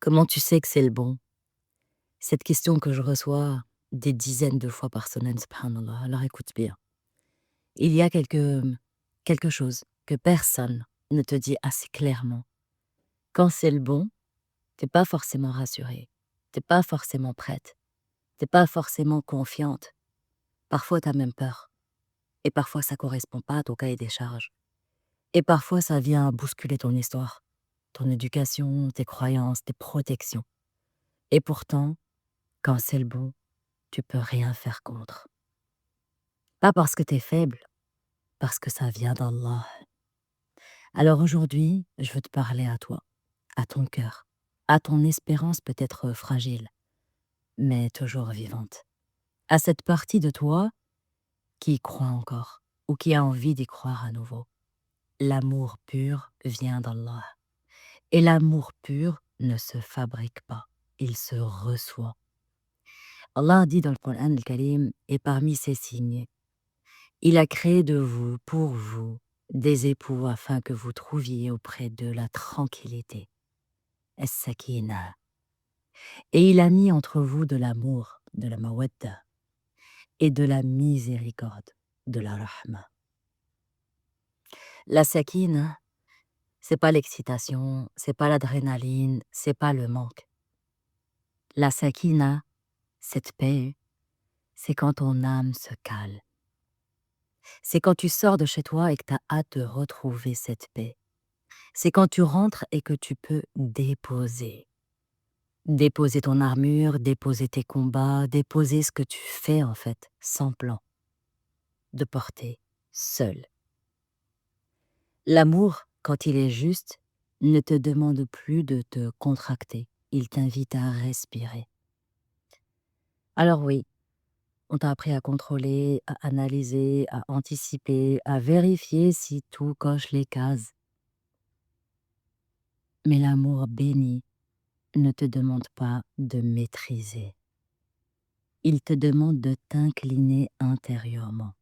Comment tu sais que c'est le bon? Cette question que je reçois des dizaines de fois par semaine, subhanallah. Alors écoute bien. Il y a quelque chose que personne ne te dit assez clairement. Quand c'est le bon, t'es pas forcément rassurée, t'es pas forcément prête, t'es pas forcément confiante. Parfois t'as même peur. Et parfois ça correspond pas à ton cahier des charges. Et parfois ça vient bousculer ton histoire, ton éducation, tes croyances, tes protections. Et pourtant, quand c'est le bon, tu peux rien faire contre. Pas parce que t'es faible, parce que ça vient d'Allah. Alors aujourd'hui, je veux te parler à toi, à ton cœur, à ton espérance peut-être fragile, mais toujours vivante. À cette partie de toi qui y croit encore, ou qui a envie d'y croire à nouveau. L'amour pur vient d'Allah. Et l'amour pur ne se fabrique pas, il se reçoit. Allah dit dans le Coran al-Karim, et parmi ces signes, il a créé de vous, pour vous, des époux afin que vous trouviez auprès d'eux la tranquillité, as-sakina. Et il a mis entre vous de l'amour, de la mawadda, et de la miséricorde, de la rahma. La sakina, c'est pas l'excitation, c'est pas l'adrénaline, c'est pas le manque. La sakina, cette paix, c'est quand ton âme se cale. C'est quand tu sors de chez toi et que tu as hâte de retrouver cette paix. C'est quand tu rentres et que tu peux déposer. Déposer ton armure, déposer tes combats, déposer ce que tu fais en fait, sans plan. De porter, seul. L'amour, quand il est juste, ne te demande plus de te contracter. Il t'invite à respirer. Alors oui, on t'a appris à contrôler, à analyser, à anticiper, à vérifier si tout coche les cases. Mais l'amour béni ne te demande pas de maîtriser. Il te demande de t'incliner intérieurement.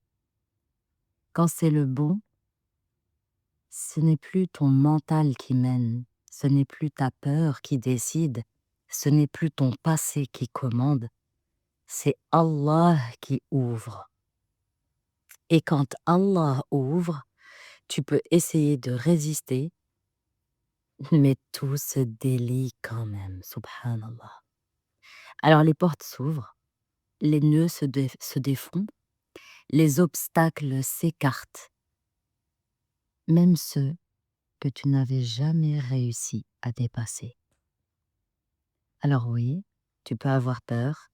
Quand c'est le bon, ce n'est plus ton mental qui mène, ce n'est plus ta peur qui décide, ce n'est plus ton passé qui commande, c'est Allah qui ouvre. Et quand Allah ouvre, tu peux essayer de résister, mais tout se délie quand même, subhanallah. Alors les portes s'ouvrent, les nœuds se défont, les obstacles s'écartent, même ceux que tu n'avais jamais réussi à dépasser. Alors oui, tu peux avoir peur,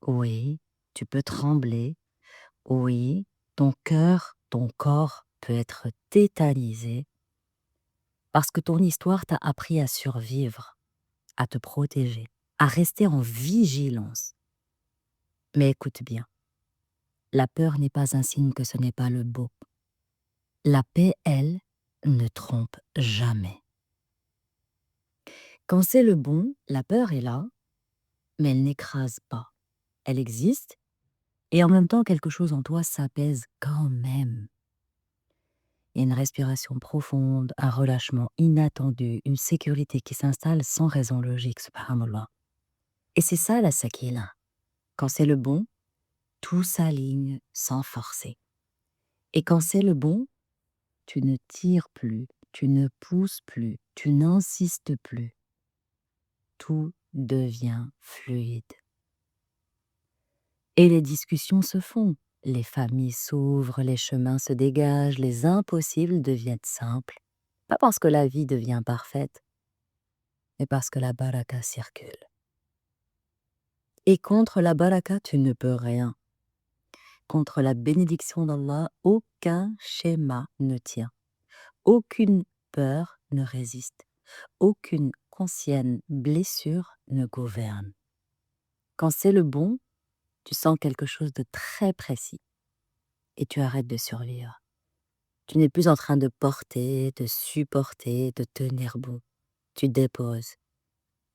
oui, tu peux trembler, oui, ton cœur, ton corps peut être tétanisé, parce que ton histoire t'a appris à survivre, à te protéger, à rester en vigilance. Mais écoute bien, la peur n'est pas un signe que ce n'est pas le beau. La paix, elle, ne trompe jamais. Quand c'est le bon, la peur est là, mais elle n'écrase pas. Elle existe, et en même temps, quelque chose en toi s'apaise quand même. Il y a une respiration profonde, un relâchement inattendu, une sécurité qui s'installe sans raison logique, subhanallah. Et c'est ça la sakina. Quand c'est le bon, tout s'aligne sans forcer. Et quand c'est le bon, tu ne tires plus, tu ne pousses plus, tu n'insistes plus. Tout devient fluide. Et les discussions se font, les familles s'ouvrent, les chemins se dégagent, les impossibles deviennent simples. Pas parce que la vie devient parfaite, mais parce que la baraka circule. Et contre la baraka, tu ne peux rien. Contre la bénédiction d'Allah, aucun schéma ne tient. Aucune peur ne résiste. Aucune ancienne blessure ne gouverne. Quand c'est le bon, tu sens quelque chose de très précis et tu arrêtes de survivre. Tu n'es plus en train de porter, de supporter, de tenir bon. Tu déposes.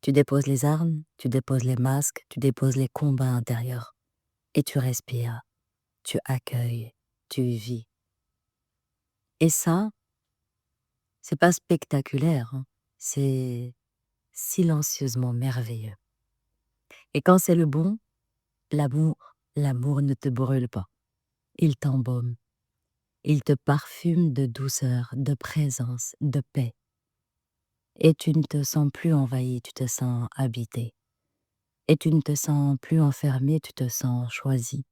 Tu déposes les armes, tu déposes les masques, tu déposes les combats intérieurs. Et tu respires, tu accueilles, tu vis. Et ça, c'est pas spectaculaire, hein. C'est silencieusement merveilleux. Et quand c'est le bon, l'amour ne te brûle pas. Il t'embaume. Il te parfume de douceur, de présence, de paix. Et tu ne te sens plus envahi, tu te sens habité. Et tu ne te sens plus enfermé, tu te sens choisi.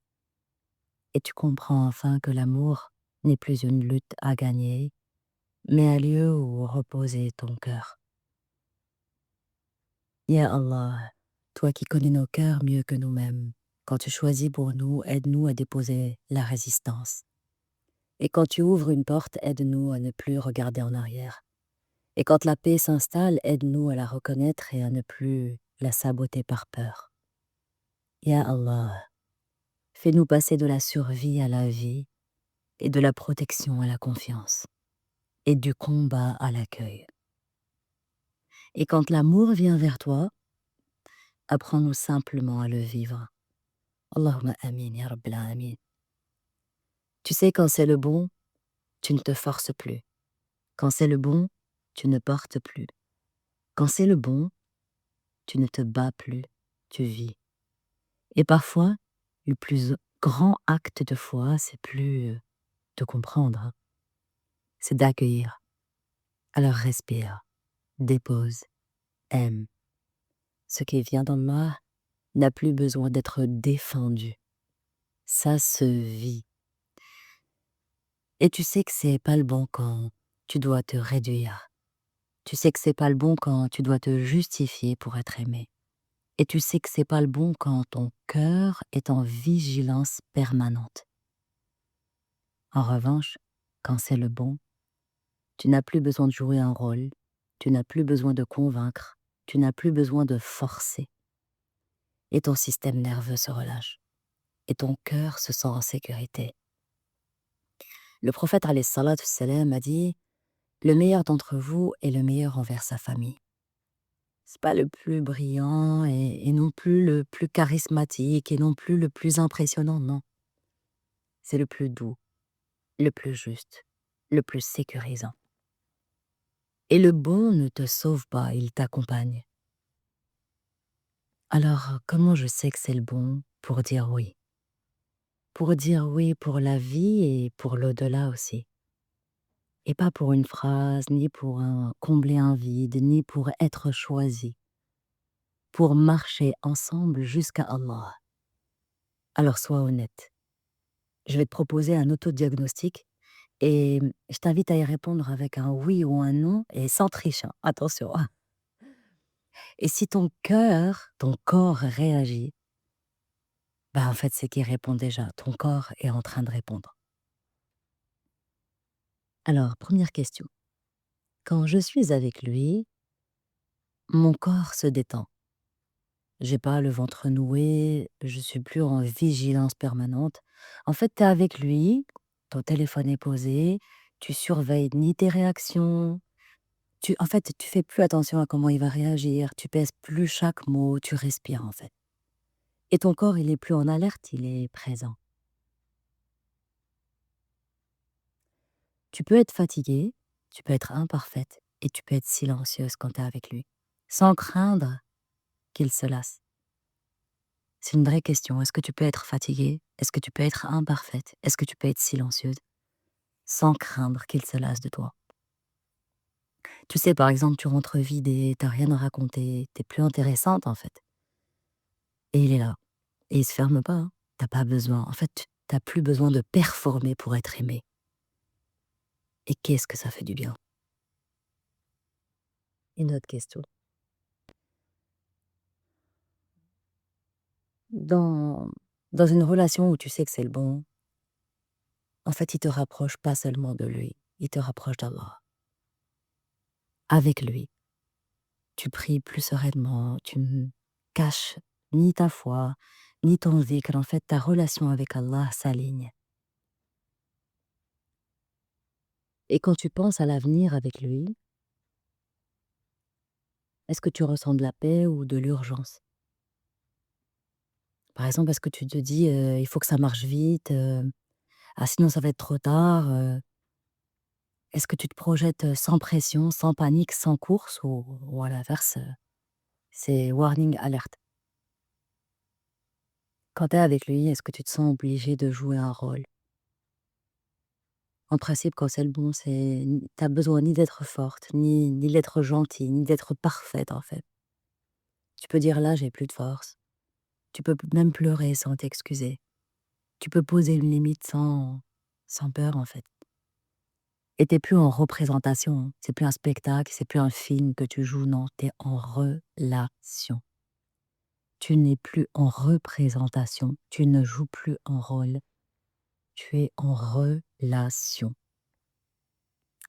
Et tu comprends enfin que l'amour n'est plus une lutte à gagner, mais un lieu où reposer ton cœur. Ya Allah, toi qui connais nos cœurs mieux que nous-mêmes, quand tu choisis pour nous, aide-nous à déposer la résistance. Et quand tu ouvres une porte, aide-nous à ne plus regarder en arrière. Et quand la paix s'installe, aide-nous à la reconnaître et à ne plus la saboter par peur. Ya Allah, fais-nous passer de la survie à la vie et de la protection à la confiance et du combat à l'accueil. Et quand l'amour vient vers toi, apprends-nous simplement à le vivre. Allahumma amin, ya Rabbil alamin. Tu sais, quand c'est le bon, tu ne te forces plus. Quand c'est le bon, tu ne portes plus. Quand c'est le bon, tu ne te bats plus, tu vis. Et parfois, le plus grand acte de foi, c'est plus de comprendre, hein. C'est d'accueillir. Alors respire, dépose, aime. Ce qui vient dans moi n'a plus besoin d'être défendu. Ça se vit. Et tu sais que c'est pas le bon quand tu dois te réduire. Tu sais que c'est pas le bon quand tu dois te justifier pour être aimé. Et tu sais que c'est pas le bon quand ton cœur est en vigilance permanente. En revanche, quand c'est le bon, tu n'as plus besoin de jouer un rôle, tu n'as plus besoin de convaincre, tu n'as plus besoin de forcer. Et ton système nerveux se relâche. Et ton cœur se sent en sécurité. Le prophète alayhi salatu salam a dit « Le meilleur d'entre vous est le meilleur envers sa famille ». C'est pas le plus brillant et non plus le plus charismatique et non plus le plus impressionnant, non. C'est le plus doux, le plus juste, le plus sécurisant. Et le bon ne te sauve pas, il t'accompagne. Alors, comment je sais que c'est le bon pour dire oui? Pour dire oui pour la vie et pour l'au-delà aussi. Et pas pour une phrase, ni pour combler un vide, ni pour être choisi. Pour marcher ensemble jusqu'à Allah. Alors sois honnête. Je vais te proposer un autodiagnostic et je t'invite à y répondre avec un oui ou un non et sans triche, hein, attention. Et si ton cœur, ton corps réagit, bah en fait c'est qu'il répond déjà. Ton corps est en train de répondre. Alors, première question. Quand je suis avec lui, mon corps se détend. J'ai pas le ventre noué, je suis plus en vigilance permanente. En fait, tu es avec lui, ton téléphone est posé, tu surveilles ni tes réactions, en fait, tu fais plus attention à comment il va réagir, tu pèses plus chaque mot, tu respires en fait. Et ton corps, il est plus en alerte, il est présent. Tu peux être fatiguée, tu peux être imparfaite et tu peux être silencieuse quand tu es avec lui, sans craindre qu'il se lasse. C'est une vraie question. Est-ce que tu peux être fatiguée? Est-ce que tu peux être imparfaite? Est-ce que tu peux être silencieuse sans craindre qu'il se lasse de toi? Tu sais, par exemple, tu rentres vidée, t'as rien à raconter, t'es plus intéressante en fait. Et il est là. Et il se ferme pas, hein. Tu pas besoin. En fait, t'as plus besoin de performer pour être aimé. Et qu'est-ce que ça fait du bien? Une autre question. Dans, dans une relation où tu sais que c'est le bon, en fait, il te rapproche pas seulement de lui, il te rapproche d'Allah. Avec lui, tu pries plus sereinement, tu ne caches ni ta foi, ni ton dhikr. En fait, ta relation avec Allah s'aligne. Et quand tu penses à l'avenir avec lui, est-ce que tu ressens de la paix ou de l'urgence? Par exemple, est-ce que tu te dis, «Il faut que ça marche vite, ah sinon ça va être trop tard», est-ce que tu te projettes, sans pression, sans panique, sans course ou à l'inverse, C'est warning alert. Quand tu es avec lui, est-ce que tu te sens obligé de jouer un rôle? En principe, quand c'est le bon, tu besoin ni d'être forte, ni d'être gentille, ni d'être parfaite, en fait. Tu peux dire: «Là, j'ai plus de force». Tu peux même pleurer sans t'excuser. Tu peux poser une limite sans peur, en fait. Et tu plus en représentation, hein. C'est plus un spectacle, c'est plus un film que tu joues, non, tu es en relation. Tu n'es plus en représentation, tu ne joues plus un rôle, tu es en relation.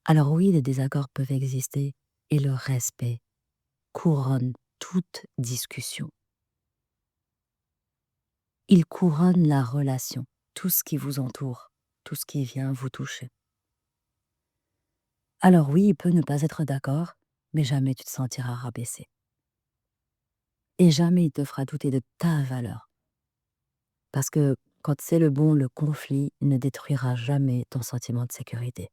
Alors oui, les désaccords peuvent exister et le respect couronne toute discussion. Il couronne la relation, tout ce qui vous entoure, tout ce qui vient vous toucher. Alors oui, il peut ne pas être d'accord, mais jamais tu te sentiras rabaissé. Et jamais il te fera douter de ta valeur. Parce que quand c'est le bon, le conflit ne détruira jamais ton sentiment de sécurité.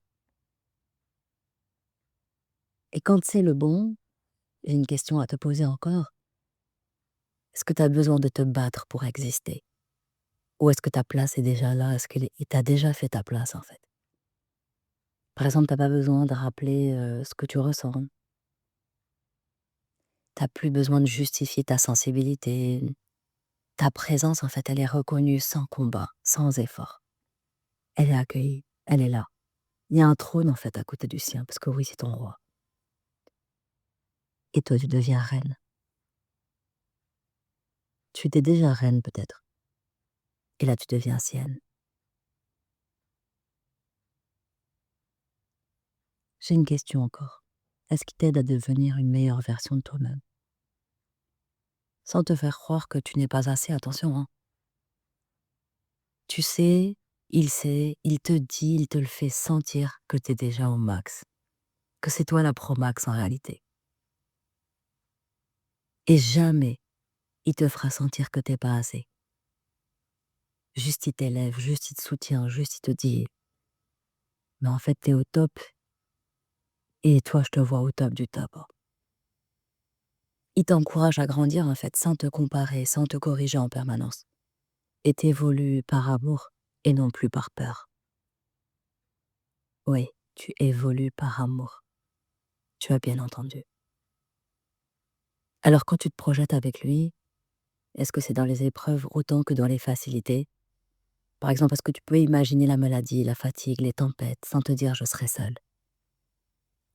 Et quand c'est le bon, j'ai une question à te poser encore. Est-ce que tu as besoin de te battre pour exister? Ou est-ce que ta place est déjà là? Est-ce qu'il t'a déjà fait ta place, en fait? Par exemple, tu as pas besoin de rappeler ce que tu ressens. Tu plus besoin de justifier ta sensibilité. Ta présence, en fait, elle est reconnue sans combat, sans effort. Elle est accueillie, elle est là. Il y a un trône, en fait, à côté du sien, parce que oui, c'est ton roi. Et toi, tu deviens reine. Tu étais déjà reine, peut-être. Et là, tu deviens sienne. J'ai une question encore. Est-ce qu'il t'aide à devenir une meilleure version de toi-même? Sans te faire croire que tu n'es pas assez, attention, hein. Tu sais, il te dit, il te le fait sentir que tu es déjà au max. Que c'est toi la pro max en réalité. Et jamais il te fera sentir que t'es pas assez. Juste il t'élève, juste il te soutient, juste il te dit: «Mais en fait, t'es au top et toi, je te vois au top du top, hein». Il t'encourage à grandir, en fait, sans te comparer, sans te corriger en permanence. Et tu par amour et non plus par peur. Oui, tu évolues par amour. Tu as bien entendu. Alors quand tu te projettes avec lui, est-ce que c'est dans les épreuves autant que dans les facilités? Par exemple, est-ce que tu peux imaginer la maladie, la fatigue, les tempêtes, sans te dire: «Je serai seule»?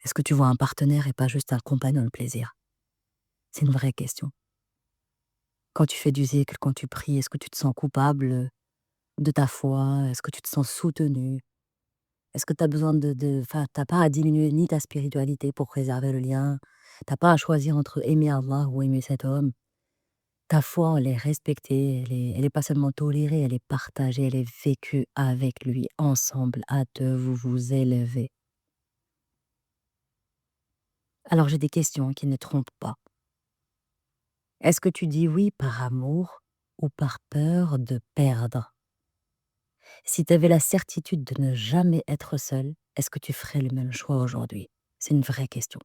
Est-ce que tu vois un partenaire et pas juste un compagnon de plaisir? C'est une vraie question. Quand tu fais du zikr, quand tu pries, est-ce que tu te sens coupable, de ta foi? Est-ce que tu te sens soutenu? Est-ce que tu as besoin enfin, tu pas à diminuer ni ta spiritualité pour préserver le lien? T'as pas à choisir entre aimer Allah ou aimer cet homme. Ta foi, elle est respectée, elle est pas seulement tolérée, elle est partagée, elle est vécue avec lui, ensemble, à 2, vous vous élevez. Alors j'ai des questions qui ne trompent pas. Est-ce que tu dis oui par amour ou par peur de perdre? Si tu avais la certitude de ne jamais être seul, est-ce que tu ferais le même choix aujourd'hui? C'est une vraie question.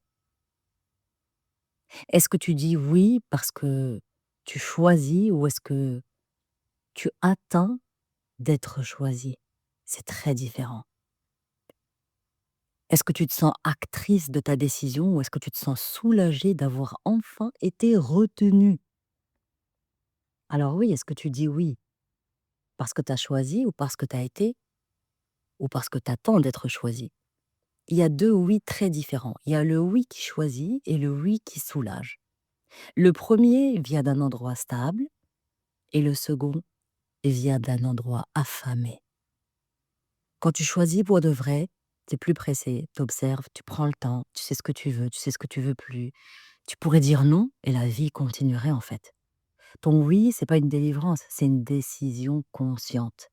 Est-ce que tu dis oui parce que tu choisis ou est-ce que tu attends d'être choisi? C'est très différent. Est-ce que tu te sens actrice de ta décision ou est-ce que tu te sens soulagée d'avoir enfin été retenue? Alors oui, est-ce que tu dis oui parce que tu as choisi ou parce que tu as été ou parce que tu attends d'être choisi? Il y a 2 oui très différents. Il y a le oui qui choisit et le oui qui soulage. Le premier vient d'un endroit stable et le second vient d'un endroit affamé. Quand tu choisis pour de vrai, tu plus pressé, tu observes, tu prends le temps, tu sais ce que tu veux, tu sais ce que tu veux plus. Tu pourrais dire non et la vie continuerait en fait. Ton oui, c'est pas une délivrance, c'est une décision consciente.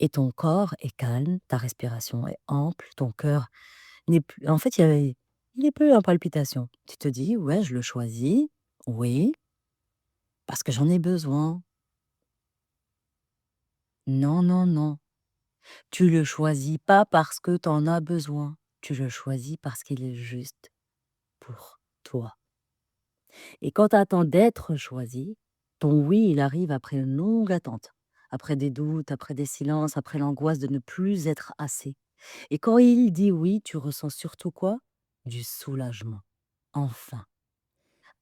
Et ton corps est calme, ta respiration est ample, ton cœur n'est plus en fait, il est plus en palpitation. Tu te dis: «Ouais, je le choisis, oui, parce que j'en ai besoin». Non, non, non. Tu le choisis pas parce que tu en as besoin. Tu le choisis parce qu'il est juste pour toi. Et quand tu attends d'être choisi, ton oui, il arrive après une longue attente, après des doutes, après des silences, après l'angoisse de ne plus être assez. Et quand il dit oui, tu ressens surtout quoi? Du soulagement. Enfin.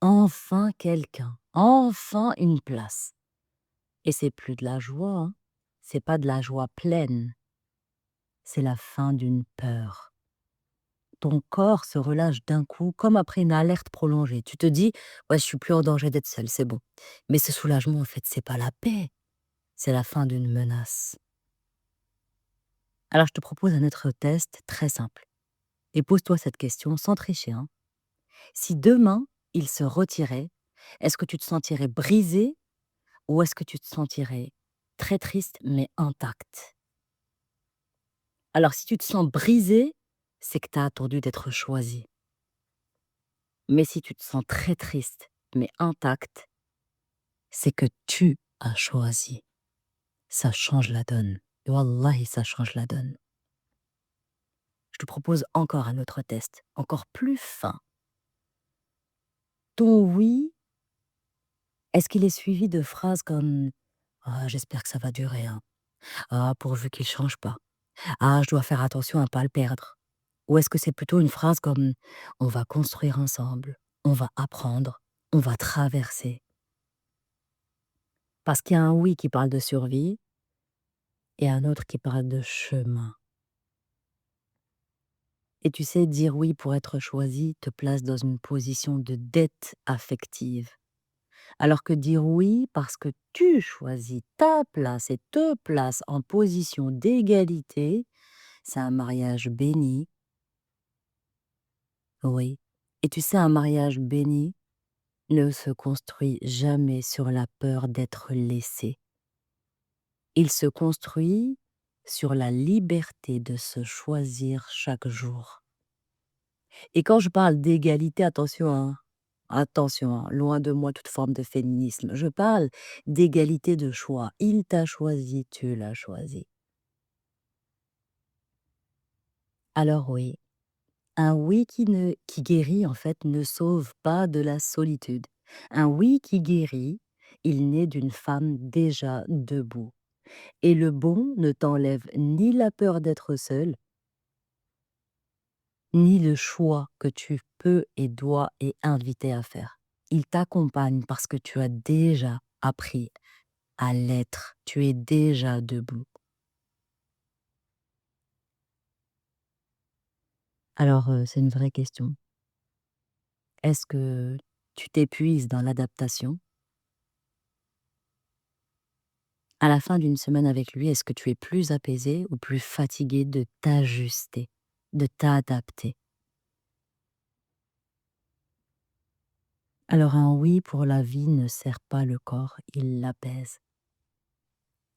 Enfin quelqu'un. Enfin une place. Et c'est plus de la joie, hein. C'est pas de la joie pleine. C'est la fin d'une peur. Ton corps se relâche d'un coup, comme après une alerte prolongée. Tu te dis, ouais, je suis plus en danger d'être seule, c'est bon. Mais ce soulagement, en fait, c'est pas la paix, c'est la fin d'une menace. Alors, je te propose un autre test très simple. Et pose-toi cette question sans tricher, hein. Si demain, il se retirait, est-ce que tu te sentirais brisé ou est-ce que tu te sentirais très triste mais intact? Alors, si tu te sens brisé, c'est que tu as attendu d'être choisi. Mais si tu te sens très triste mais intact, c'est que tu as choisi. Ça change la donne. Et wallahi, ça change la donne. Je te propose encore un autre test, encore plus fin. Ton oui, est-ce qu'il est suivi de phrases comme «Ah, j'espère que ça va durer, hein. Ah, pourvu qu'il change pas. Ah, je dois faire attention à pas le perdre». Ou est-ce que c'est plutôt une phrase comme «On va construire ensemble, on va apprendre, on va traverser». Parce qu'il y a un oui qui parle de survie et un autre qui parle de chemin. Et tu sais, dire oui pour être choisi te place dans une position de dette affective. Alors que dire oui parce que tu choisis ta place et te place en position d'égalité, c'est un mariage béni. Oui. Et tu sais, un mariage béni ne se construit jamais sur la peur d'être laissé. Il se construit sur la liberté de se choisir chaque jour. Et quand je parle d'égalité, attention, hein, attention, hein, loin de moi toute forme de féminisme. Je parle d'égalité de choix. Il t'a choisi, tu l'as choisi. Alors oui, un oui qui guérit, en fait, ne sauve pas de la solitude. Un oui qui guérit, il naît d'une femme déjà debout. Et le bon ne t'enlève ni la peur d'être seule, ni le choix que tu peux et dois et inviter à faire. Il t'accompagne parce que tu as déjà appris à l'être, tu es déjà debout. Alors, c'est une vraie question. Est-ce que tu t'épuises dans l'adaptation? À la fin d'une semaine avec lui, est-ce que tu es plus apaisé ou plus fatigué de t'ajuster, de t'adapter? Alors un oui pour la vie ne sert pas le corps, il l'apaise.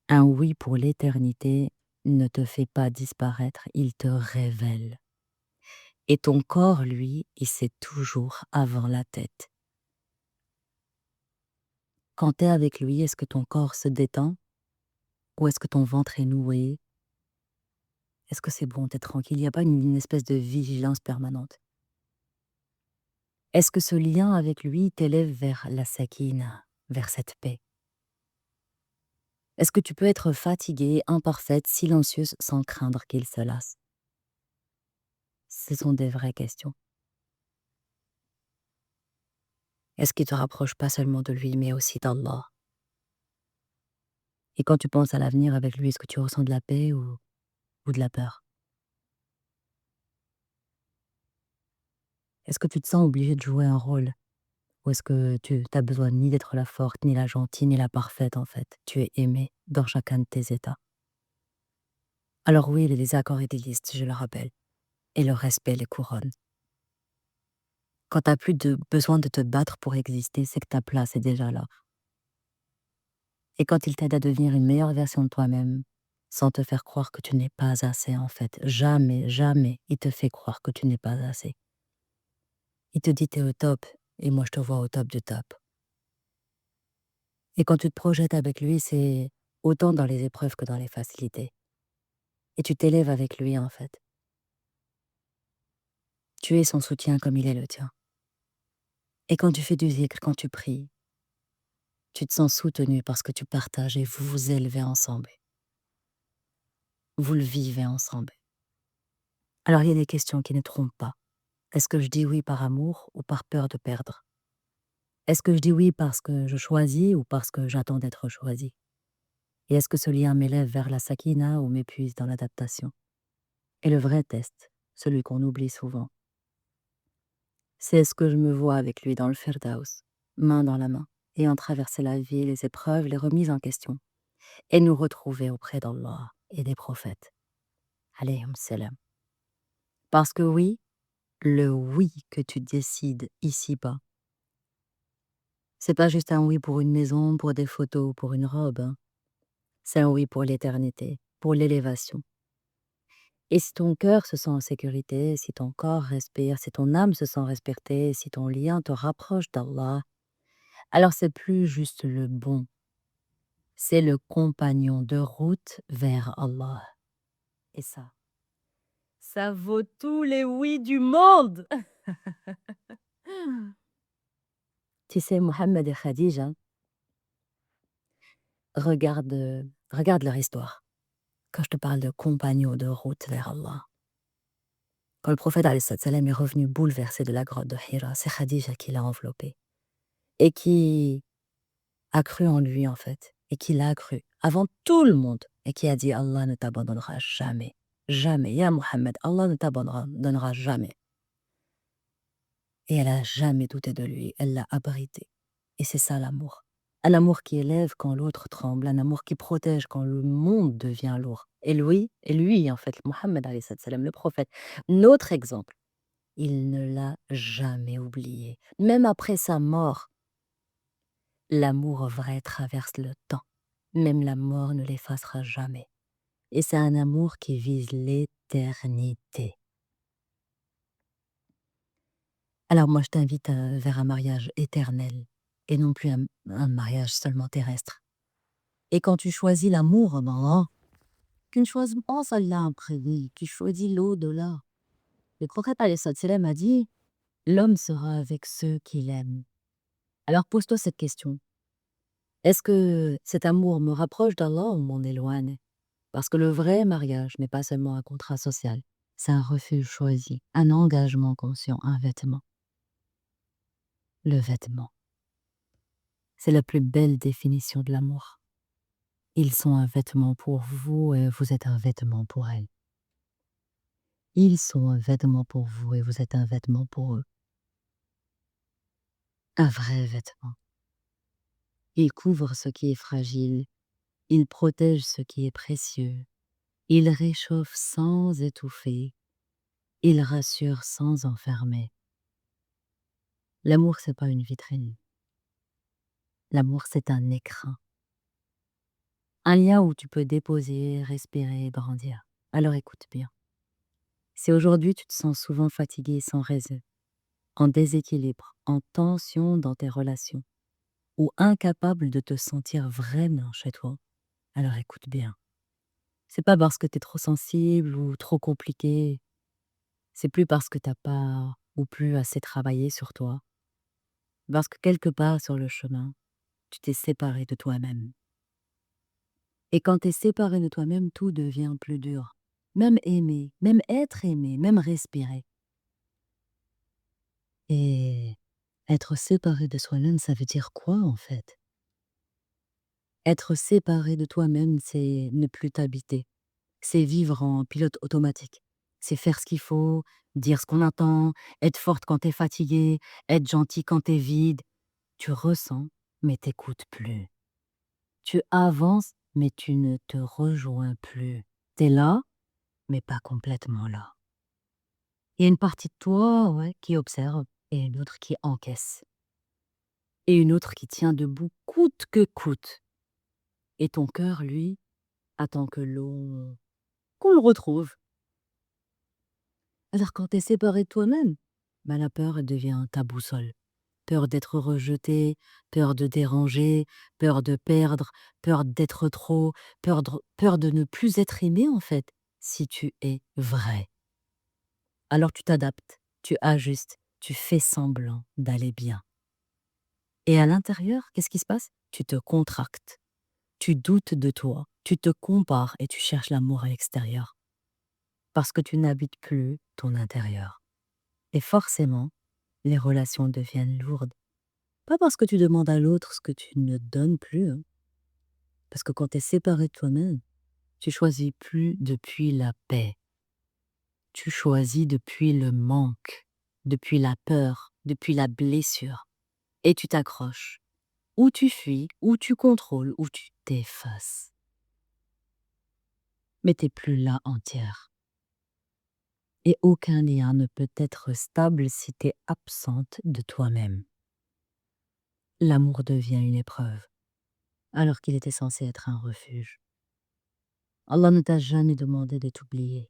Un oui pour l'éternité ne te fait pas disparaître, il te révèle. Et ton corps, lui, il sait toujours avant la tête. Quand tu es avec lui, est-ce que ton corps se détend? Ou est-ce que ton ventre est noué? Est-ce que c'est bon, tu es tranquille? Il n'y a pas une espèce de vigilance permanente? Est-ce que ce lien avec lui t'élève vers la sakina, vers cette paix? Est-ce que tu peux être fatiguée, imparfaite, silencieuse sans craindre qu'il se lasse? Ce sont des vraies questions. Est-ce qu'il te rapproche pas seulement de lui, mais aussi d'Allah? Et quand tu penses à l'avenir avec lui, est-ce que tu ressens de la paix ou de la peur? Est-ce que tu te sens obligée de jouer un rôle? Ou est-ce que tu as besoin ni d'être la forte, ni la gentille, ni la parfaite en fait? Tu es aimée dans chacun de tes états. Alors oui, les accords et les listes, je le rappelle. Et le respect les couronne. Quand tu as plus de besoin de te battre pour exister, c'est que ta place est déjà là. Et quand il t'aide à devenir une meilleure version de toi-même, sans te faire croire que tu n'es pas assez en fait, jamais, jamais il te fait croire que tu n'es pas assez. Il te dit t'es au top, et moi je te vois au top du top. Et quand tu te projettes avec lui, c'est autant dans les épreuves que dans les facilités. Et tu t'élèves avec lui en fait. Tu es son soutien comme il est le tien. Et quand tu fais du zikr, quand tu pries, tu te sens soutenu parce que tu partages et vous vous élevez ensemble. Vous le vivez ensemble. Alors il y a des questions qui ne trompent pas. Est-ce que je dis oui par amour ou par peur de perdre? Est-ce que je dis oui parce que je choisis ou parce que j'attends d'être choisi? Et est-ce que ce lien m'élève vers la sakina ou m'épuise dans l'adaptation? Et le vrai test, celui qu'on oublie souvent, c'est est-ce que je me vois avec lui dans le Firdaus, main dans la main, ayant traversé la vie, les épreuves, les remises en question, et nous retrouver auprès d'Allah et des prophètes. Alayhim salam. Parce que oui, le oui que tu décides ici-bas, c'est pas juste un oui pour une maison, pour des photos, pour une robe, hein. C'est un oui pour l'éternité, pour l'élévation. Et si ton cœur se sent en sécurité, si ton corps respire, si ton âme se sent respectée, si ton lien te rapproche d'Allah, alors c'est plus juste le bon, c'est le compagnon de route vers Allah. Et ça vaut tous les oui du monde. Tu sais, Mohammed et Khadija, regarde leur histoire. Quand je te parle de compagnons de route vers Allah. Quand le prophète alayhi salam est revenu bouleversé de la grotte de Hira, c'est Khadija qui l'a enveloppé et qui a cru en lui en fait, et qui l'a cru avant tout le monde et qui a dit Allah ne t'abandonnera jamais, jamais, ya Mohammed, Allah ne t'abandonnera jamais. Et elle a jamais douté de lui, elle l'a abrité. Et c'est ça l'amour. Un amour qui élève quand l'autre tremble, un amour qui protège quand le monde devient lourd. Et lui en fait, Mohammed alayhi salam, le prophète, notre exemple, il ne l'a jamais oublié. Même après sa mort, l'amour vrai traverse le temps. Même la mort ne l'effacera jamais. Et c'est un amour qui vise l'éternité. Alors moi, je t'invite vers un mariage éternel et non plus un mariage seulement terrestre. Et quand tu choisis l'amour, tu ne choisis pas celle-là imprévue, tu choisis l'au-delà. Le prophète alayhi salam a dit, l'homme sera avec ceux qu'il aime. Alors pose-toi cette question. Est-ce que cet amour me rapproche d'Allah ou m'en éloigne? Parce que le vrai mariage n'est pas seulement un contrat social, c'est un refuge choisi, un engagement conscient, un vêtement. Le vêtement, c'est la plus belle définition de l'amour. Ils sont un vêtement pour vous et vous êtes un vêtement pour elles. Ils sont un vêtement pour vous et vous êtes un vêtement pour eux. Un vrai vêtement. Il couvre ce qui est fragile, il protège ce qui est précieux, il réchauffe sans étouffer, il rassure sans enfermer. L'amour, c'est pas une vitrine. L'amour, c'est un écrin. Un lien où tu peux déposer, respirer, grandir. Alors écoute bien. Si aujourd'hui tu te sens souvent fatigué sans raison, en déséquilibre, en tension dans tes relations, ou incapable de te sentir vraiment chez toi, alors écoute bien. C'est pas parce que tu es trop sensible ou trop compliqué, c'est plus parce que t'as pas ou plus assez travaillé sur toi, parce que quelque part sur le chemin, tu t'es séparé de toi-même. Et quand tu es séparé de toi-même, tout devient plus dur. Même aimer, même être aimé, même respirer. Et être séparé de soi-même, ça veut dire quoi en fait? Être séparé de toi-même, c'est ne plus t'habiter. C'est vivre en pilote automatique. C'est faire ce qu'il faut, dire ce qu'on attend, être forte quand t'es fatiguée, être gentil quand t'es vide. Tu ressens, mais t'écoutes plus. Tu avances, mais tu ne te rejoins plus. T'es là, mais pas complètement là. Il y a une partie de toi, ouais, qui observe et une autre qui encaisse. Et une autre qui tient debout coûte que coûte. Et ton cœur, lui, attend qu'on le retrouve. Alors quand t'es séparé de toi-même, bah, la peur, elle devient ta boussole. Peur d'être rejeté, peur de déranger, peur de perdre, peur d'être trop, peur de ne plus être aimé en fait, si tu es vrai. Alors tu t'adaptes, tu ajustes, tu fais semblant d'aller bien. Et à l'intérieur, qu'est-ce qui se passe? Tu te contractes, tu doutes de toi, tu te compares et tu cherches l'amour à l'extérieur. Parce que tu n'habites plus ton intérieur. Et forcément, les relations deviennent lourdes. Pas parce que tu demandes à l'autre ce que tu ne donnes plus, hein. Parce que quand tu es séparé de toi-même, tu choisis plus depuis la paix. Tu choisis depuis le manque, depuis la peur, depuis la blessure. Et tu t'accroches. Ou tu fuis, ou tu contrôles, ou tu t'effaces. Mais t'es plus là entière. Et aucun lien ne peut être stable si t'es absente de toi-même. L'amour devient une épreuve, alors qu'il était censé être un refuge. Allah ne t'a jamais demandé de t'oublier.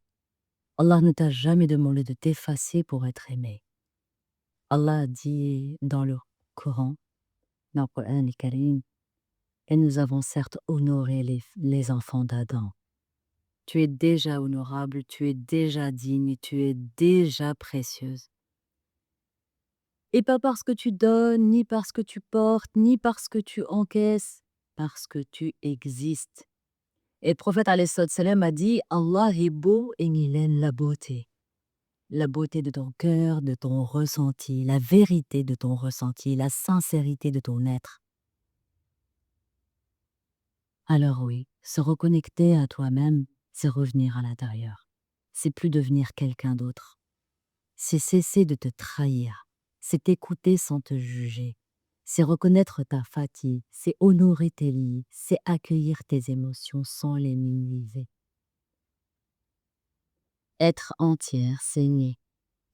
Allah ne t'a jamais demandé de t'effacer pour être aimé. Allah a dit dans le Coran, dans le Coran al-Karim, et nous avons certes honoré les enfants d'Adam. Tu es déjà honorable, tu es déjà digne, tu es déjà précieuse. Et pas parce que tu donnes, ni parce que tu portes, ni parce que tu encaisses, parce que tu existes. Et le prophète alayhi salam a dit, Allah est beau et il aime la beauté. La beauté de ton cœur, de ton ressenti, la vérité de ton ressenti, la sincérité de ton être. Alors oui, se reconnecter à toi-même, c'est revenir à l'intérieur. C'est plus devenir quelqu'un d'autre. C'est cesser de te trahir. C'est t'écouter sans te juger. C'est reconnaître ta fatigue. C'est honorer tes limites. C'est accueillir tes émotions sans les minimiser. Être entière, c'est nier.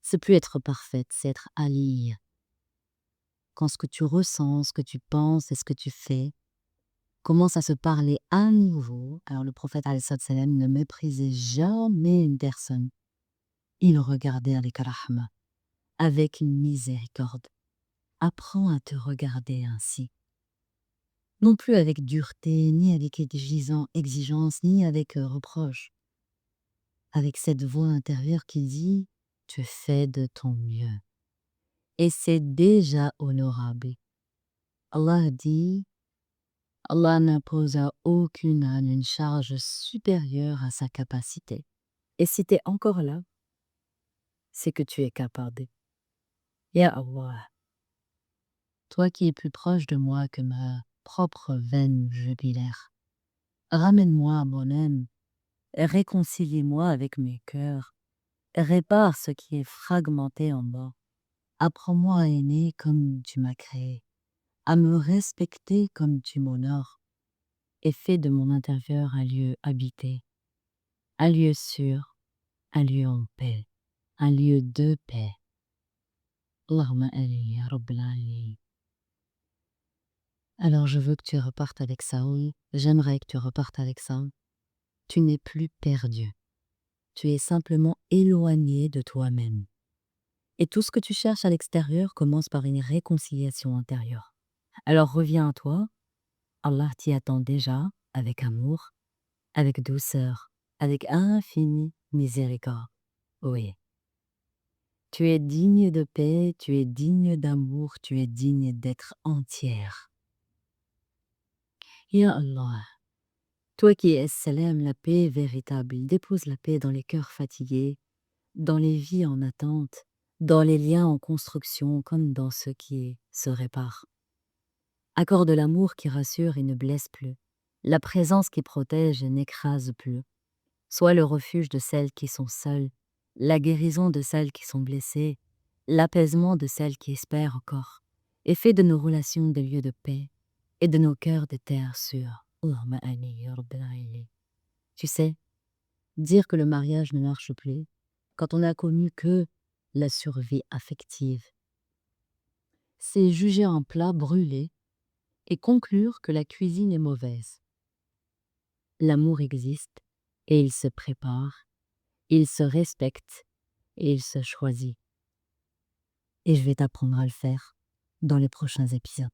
C'est plus être parfaite, c'est être alignée. Quand ce que tu ressens, ce que tu penses et ce que tu fais commence à se parler à nouveau, alors le prophète alayhi salam ne méprisait jamais une personne. Il regardait avec rahma, avec une miséricorde. Apprends à te regarder ainsi. Non plus avec dureté, ni avec exigence, ni avec reproche. Avec cette voix intérieure qui dit « tu fais de ton mieux ». Et c'est déjà honorable. Allah dit « Allah n'impose à aucune âme une charge supérieure à sa capacité ». Et si tu es encore là, c'est que tu es capable. Ya Allah, toi qui es plus proche de moi que ma propre veine jubilaire, ramène-moi à moi-même, réconcilie-moi avec mes cœurs, répare ce qui est fragmenté en moi. Apprends-moi à aimer comme tu m'as créé, à me respecter comme tu m'honores, et fais de mon intérieur un lieu habité, un lieu sûr, un lieu en paix, un lieu de paix. Allahumma amin ya Rabbil alamin. Alors je veux que tu repartes avec ça, oui. J'aimerais que tu repartes avec ça. Tu n'es plus perdu. Tu es simplement éloigné de toi-même. Et tout ce que tu cherches à l'extérieur commence par une réconciliation intérieure. Alors reviens à toi. Allah t'y attend déjà avec amour, avec douceur, avec infinie miséricorde. Oui. Tu es digne de paix, tu es digne d'amour, tu es digne d'être entière. Ya Allah, toi qui es Salam, la paix véritable, dépose la paix dans les cœurs fatigués, dans les vies en attente, dans les liens en construction comme dans ceux qui se réparent. Accorde l'amour qui rassure et ne blesse plus, la présence qui protège et n'écrase plus. Sois le refuge de celles qui sont seules, la guérison de celles qui sont blessées, l'apaisement de celles qui espèrent encore, et fais de nos relations des lieux de paix et de nos cœurs des terres sûres. Allahumma amin ya Rabbil alamin. Tu sais, dire que le mariage ne marche plus quand on n'a connu que la survie affective, c'est juger un plat brûlé et conclure que la cuisine est mauvaise. L'amour existe et il se prépare, il se respecte et il se choisit. Et je vais t'apprendre à le faire dans les prochains épisodes.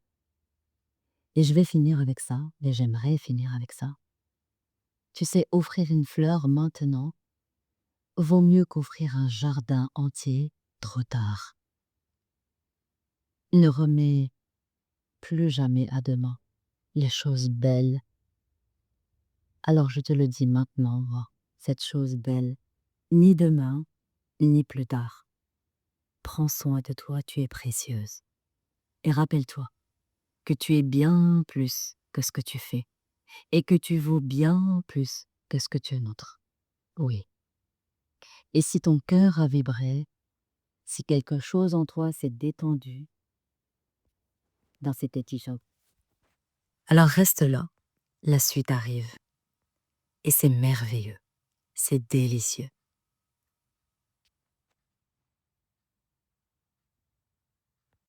Et je vais finir avec ça, et j'aimerais finir avec ça. Tu sais, offrir une fleur maintenant vaut mieux qu'offrir un jardin entier trop tard. Ne remets plus jamais à demain les choses belles. Alors je te le dis maintenant, cette chose belle, ni demain, ni plus tard. Prends soin de toi, tu es précieuse. Et rappelle-toi que tu es bien plus que ce que tu fais et que tu vaux bien plus que ce que tu montres. Oui. Et si ton cœur a vibré, si quelque chose en toi s'est détendu dans cet étichop, alors reste là, la suite arrive. Et c'est merveilleux, c'est délicieux.